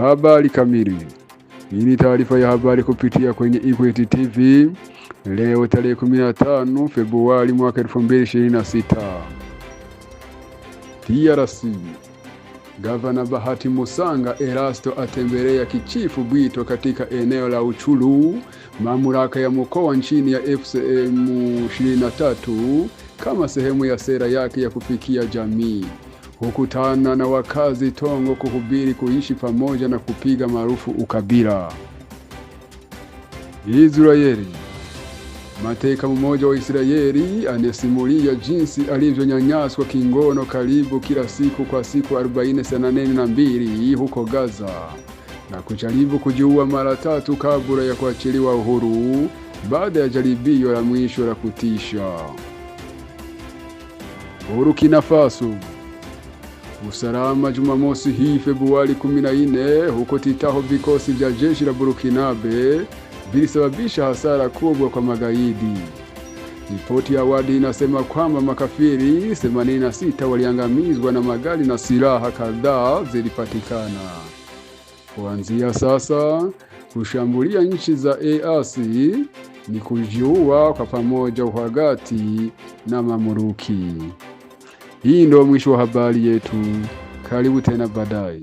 Habari kamili. Hii ni taarifa ya habari kupitia kwenye Equity TV. Leo tarehe 15 Februari mwaka 2026. DRC. Gavana Bahati Musanga Erasto atembelea kichifu Bwito katika eneo la Uchulu, mamlaka ya mkoa nchini ya FCM 23 kama sehemu ya sera yake ya kufikia jamii. Hukutana na wakazi Tongo kuhubiri kuishi pamoja na kupiga marufuku ukabila. Israeli. Mateka mmoja wa Israeli anasimulia jinsi alivyonyanyaswa kingono karibu kila siku kwa siku 42 huko Gaza na kujaribu kujiua mara 3 kabla ya kuachiliwa uhuru baada ya jaribio la mwisho la kutisha. Burkina Faso. Usalama Jumamosi hii Februari 14 huko Titaho, vikosi vya jeshi la Burkinabe vilisababisha hasara kubwa kwa magaidi. Ripoti ya awali inasema kwamba makafiri 86 waliangamizwa na magari na silaha kadhaa zilipatikana. Kuanzia sasa, kushambulia nchi za EAC ni kujiua kwa pamoja uhagati na mamluki. Hii ndio mwisho wa habari yetu. Karibu tena baadaye.